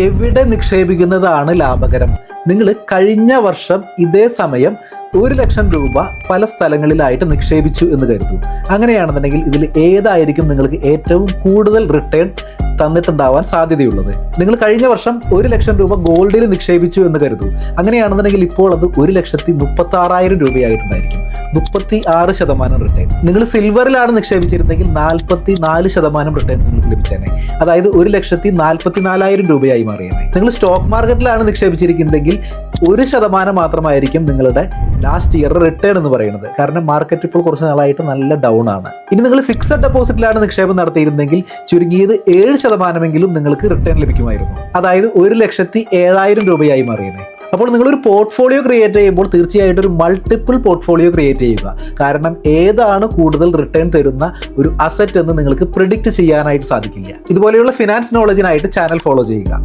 എവിടെ നിക്ഷേപിക്കുന്നതാണ് ലാഭകരം? നിങ്ങൾ കഴിഞ്ഞ വർഷം ഇതേ സമയം 1 ലക്ഷം രൂപ പല സ്ഥലങ്ങളിലായിട്ട് നിക്ഷേപിച്ചു എന്ന് കരുതൂ. അങ്ങനെയാണെന്നുണ്ടെങ്കിൽ ഇതിൽ ഏതായിരിക്കും നിങ്ങൾക്ക് ഏറ്റവും കൂടുതൽ റിട്ടേൺ തന്നിട്ടുണ്ടാവാൻ സാധ്യതയുള്ളത്? നിങ്ങൾ കഴിഞ്ഞ വർഷം 1 ലക്ഷം രൂപ ഗോൾഡിൽ നിക്ഷേപിച്ചു എന്ന് കരുതൂ. അങ്ങനെയാണെന്നുണ്ടെങ്കിൽ ഇപ്പോൾ അത് 1,36,000 രൂപയായിട്ടുണ്ടായിരിക്കും. 36% റിട്ടേൺ. നിങ്ങൾ സിൽവറിലാണ് നിക്ഷേപിച്ചിരുന്നെങ്കിൽ 44% റിട്ടേൺ നിങ്ങൾക്ക് ലഭിച്ചേനെ. അതായത് 1,44,000 രൂപയായി മാറിയേനെ. നിങ്ങൾ സ്റ്റോക്ക് മാർക്കറ്റിലാണ് നിക്ഷേപിച്ചിരിക്കുന്നതെങ്കിൽ 1% മാത്രമായിരിക്കും നിങ്ങളുടെ ലാസ്റ്റ് ഇയർ റിട്ടേൺ എന്ന് പറയുന്നത്. കാരണം മാർക്കറ്റ് ഇപ്പോൾ കുറച്ച് നാളായിട്ട് നല്ല ഡൗൺ ആണ്. ഇനി നിങ്ങൾ ഫിക്സഡ് ഡെപ്പോസിറ്റിലാണ് നിക്ഷേപം നടത്തിയിരുന്നെങ്കിൽ ചുരുങ്ങിയത് 7% നിങ്ങൾക്ക് റിട്ടേൺ ലഭിക്കുമായിരുന്നു. അതായത് 1,07,000 രൂപയായി മാറിയേനെ. അപ്പോൾ നിങ്ങളൊരു പോർട്ട്ഫോളിയോ ക്രിയേറ്റ് ചെയ്യുമ്പോൾ തീർച്ചയായിട്ടും ഒരു മൾട്ടിപ്പിൾ പോർട്ട്ഫോളിയോ ക്രിയേറ്റ് ചെയ്യുക. കാരണം ഏതാണ് കൂടുതൽ റിട്ടേൺ തരുന്ന ഒരു അസറ്റ് എന്ന് നിങ്ങൾക്ക് പ്രിഡിക്റ്റ് ചെയ്യാനായിട്ട് സാധിക്കില്ല. ഇതുപോലെയുള്ള ഫിനാൻസ് നോളജിനായിട്ട് ചാനൽ ഫോളോ ചെയ്യുക.